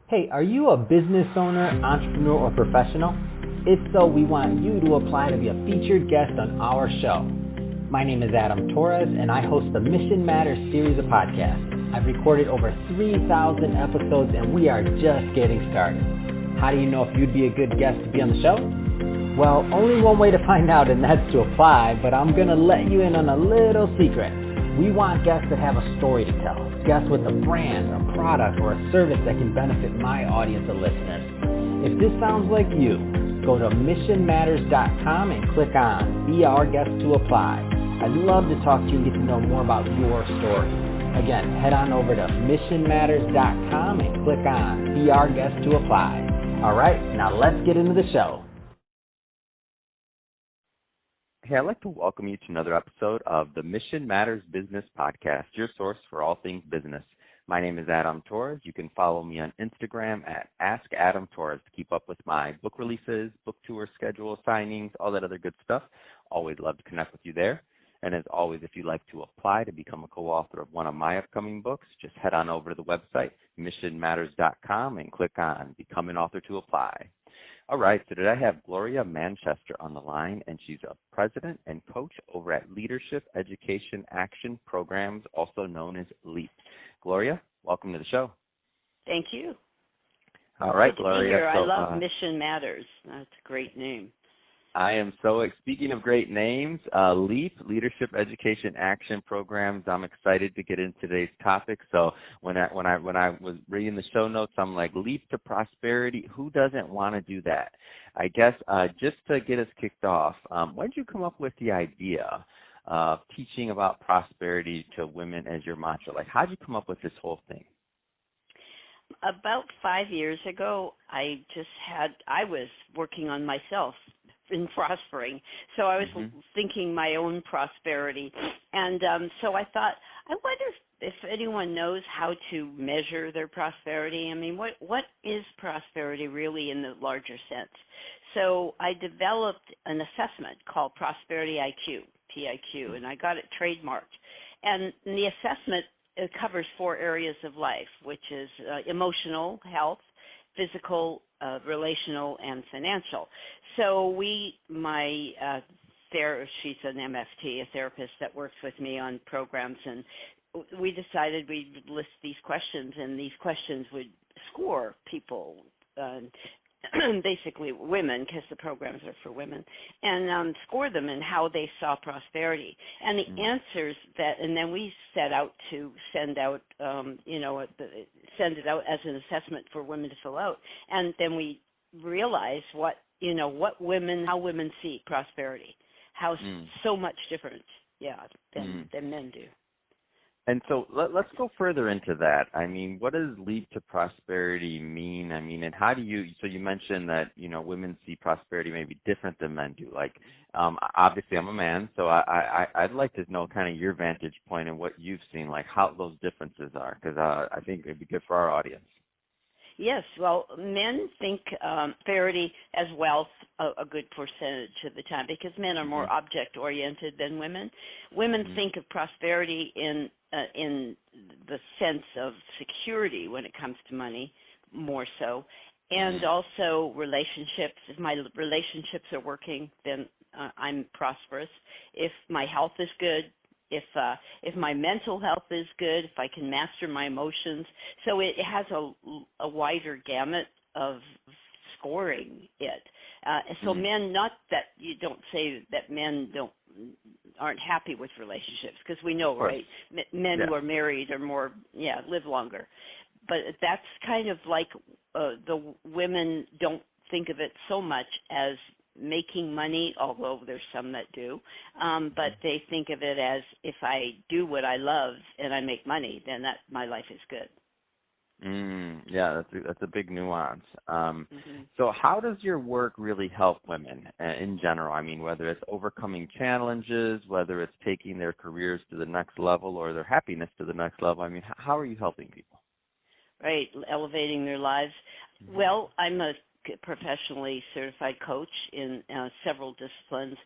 Hey, are you a business owner, entrepreneur, or professional? If so, we want you to apply to be a featured guest on our show. My name is Adam Torres, and I host the Mission Matters series of podcasts. I've recorded over 3,000 episodes, and we are just getting started. How do you know if you'd be a good guest to be on the show? Well, only one way to find out, and that's to apply, but I'm going to let you in on a little secret. We want guests that have a story to tell, guests with a brand, a product, or a service that can benefit my audience of listeners. If this sounds like you, go to missionmatters.com and click on Be Our Guest to apply. I'd love to talk to you and get to know more about your story. Again, head on over to missionmatters.com and click on Be Our Guest to apply. All right, now let's get into the show. Hey, I'd like to welcome you to another episode of the Mission Matters Business Podcast, your source for all things business. My name is Adam Torres. You can follow me on Instagram at AskAdamTorres to keep up with my book releases, book tour schedule, signings, all that other good stuff. Always love to connect with you there. And as always, if you'd like to apply to become a co-author of one of my upcoming books, just head on over to the website, missionmatters.com, and click on Become an Author to apply. All right, so today I have Gloria Manchester on the line, and she's a president and coach over at Leadership Education Action Programs, also known as LEAP. Gloria, welcome to the show. Thank you. All right, Good Gloria. To be here. So, I love Mission Matters. That's a great name. I am so, speaking of great names, LEAP, Leadership Education Action Programs, I'm excited to get into today's topic. So when I was reading the show notes, I'm like, leap to prosperity, who doesn't want to do that? I guess just to get us kicked off, when did you come up with the idea of teaching about prosperity to women as your mantra? Like, how did you come up with this whole thing? About 5 years ago, I was working on myself in prospering. So I was thinking my own prosperity. And so I thought, I wonder if anyone knows how to measure their prosperity. I mean, what is prosperity really in the larger sense? So I developed an assessment called Prosperity IQ, PIQ, and I got it trademarked. And the assessment covers 4 areas of life, which is emotional health, physical, relational, and financial. So she's an MFT, a therapist that works with me on programs, and we decided we'd list these questions, and these questions would score people, basically women, because the programs are for women, and score them in how they saw prosperity. And the answers and then we set out to send it out as an assessment for women to fill out. And then we realized how women see prosperity, how so much different, than men do. And so let's go further into that. I mean, what does leap to prosperity mean? I mean, and how do you, so you mentioned that, women see prosperity maybe different than men do. Like, obviously I'm a man, so I'd like to know kind of your vantage point and what you've seen, like how those differences are, because I think it'd be good for our audience. Yes, well, men think prosperity as wealth a good percentage of the time, because men are more object-oriented than women. Women think of prosperity in the sense of security when it comes to money, more so, and also relationships. If my relationships are working, then I'm prosperous. If my health is good, if my mental health is good, if I can master my emotions. So it has a wider gamut of scoring it. So men, not that you don't say that men aren't happy with relationships, because we know, right, men who are married are more, live longer. But that's kind of like the women don't think of it so much as making money, although there's some that do, but they think of it as, if I do what I love and I make money, then my life is good. Yeah, that's a big nuance. So how does your work really help women in general? I mean, whether it's overcoming challenges, whether it's taking their careers to the next level or their happiness to the next level, I mean, how are you helping people? Right, elevating their lives. Well, I'm a professionally certified coach in several disciplines,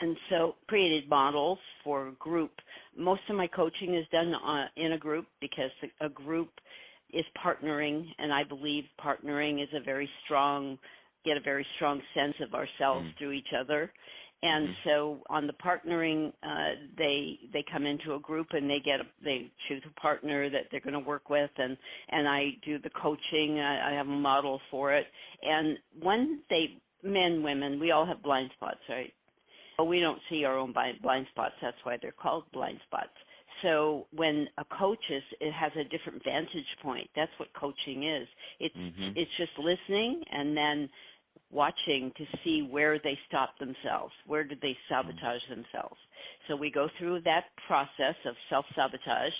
and so created models for a group. Most of my coaching is done in a group, because a group is partnering, and I believe partnering is get a very strong sense of ourselves through each other. And so on the partnering, they come into a group and they choose a partner that they're going to work with, and I do the coaching. I have a model for it. And when men, women, we all have blind spots, right? Well, we don't see our own blind spots. That's why they're called blind spots. So when a coach it has a different vantage point. That's what coaching is. It's just listening and then watching to see where they stop themselves. Where did they sabotage themselves? So we go through that process of self-sabotage.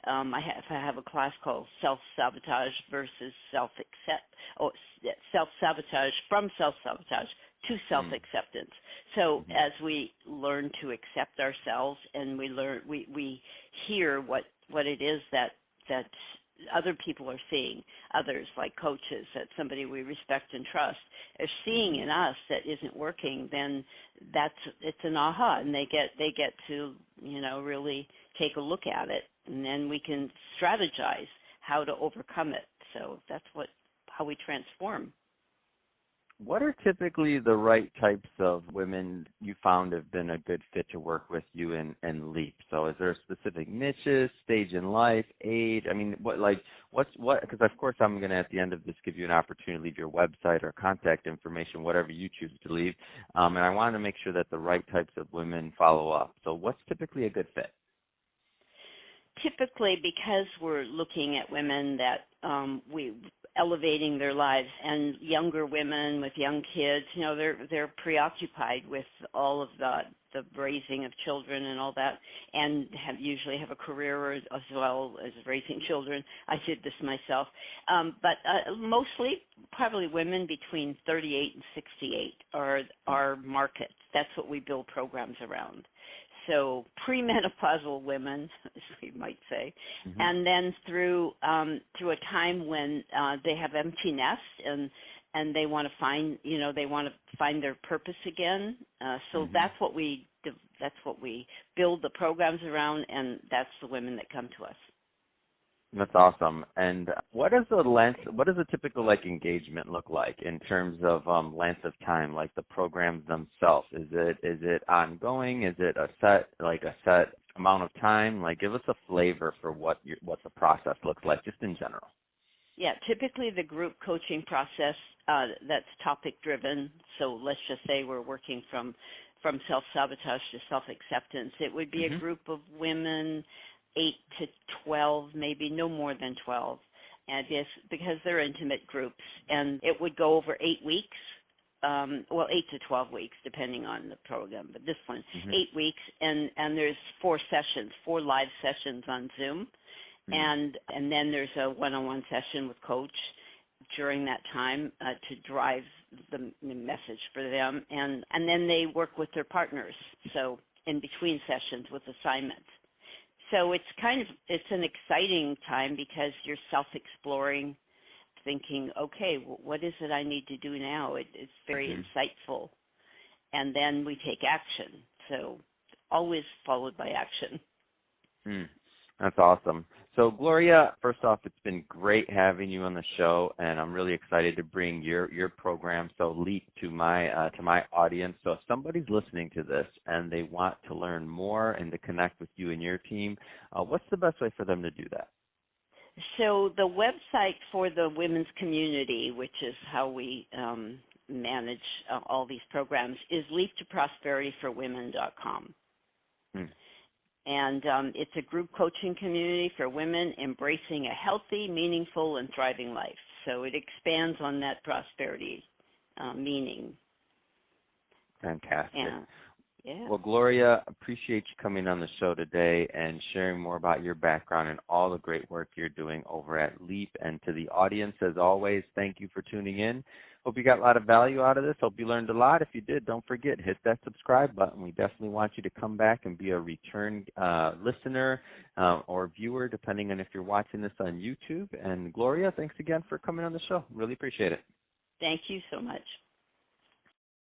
I have a class called self-sabotage versus self-sabotage from self-sabotage to self-acceptance. So as we learn to accept ourselves and we hear what it is that other people are seeing, others like coaches, that somebody we respect and trust are seeing in us that isn't working, then it's an aha, and they get to really take a look at it, and then we can strategize how to overcome it. So that's how we transform. What are typically the right types of women you found have been a good fit to work with you and LEAP? So is there specific niches, stage in life, age? I mean, because of course I'm going to at the end of this give you an opportunity to leave your website or contact information, whatever you choose to leave. And I want to make sure that the right types of women follow up. So what's typically a good fit? Typically, because we're looking at women that we elevating their lives, and younger women with young kids, they're preoccupied with all of the raising of children and all that, and usually have a career as well as raising children. I did this myself, but mostly probably women between 38 and 68 are our market. That's what we build programs around. So premenopausal women, as we might say, and then through a time when they have empty nests and they want to find their purpose again. So that's what we build the programs around, and that's the women that come to us. That's awesome. And what does a typical engagement look like in terms of length of time, like the programs themselves? Is it ongoing? Is it a set amount of time? Give us a flavor for what the process looks like, just in general. Yeah, typically the group coaching process that's topic driven. So let's just say we're working from self-sabotage to self-acceptance. It would be a group of women, 8 to 12, maybe no more than 12, and because they're intimate groups, and it would go over 8 weeks, 8 to 12 weeks, depending on the program, but this one, 8 weeks, and there's 4 live sessions on Zoom, and then there's a one-on-one session with coach during that time to drive the message for them, and then they work with their partners, so in between sessions with assignments. So it's an exciting time because you're self-exploring, thinking, okay, what is it I need to do now? It's very insightful. And then we take action. So always followed by action. That's awesome. So Gloria, first off, it's been great having you on the show, and I'm really excited to bring your program, so LEAP, to my audience. So if somebody's listening to this and they want to learn more and to connect with you and your team, what's the best way for them to do that? So the website for the women's community, which is how we manage all these programs, is leaptoprosperityforwomen.com. And it's a group coaching community for women embracing a healthy, meaningful, and thriving life. So it expands on that prosperity meaning. Fantastic. Yeah. Well, Gloria, appreciate you coming on the show today and sharing more about your background and all the great work you're doing over at LEAP. And to the audience, as always, thank you for tuning in. Hope you got a lot of value out of this. Hope you learned a lot. If you did, don't forget, hit that subscribe button. We definitely want you to come back and be a return listener or viewer, depending on if you're watching this on YouTube. And Gloria, thanks again for coming on the show. Really appreciate it. Thank you so much.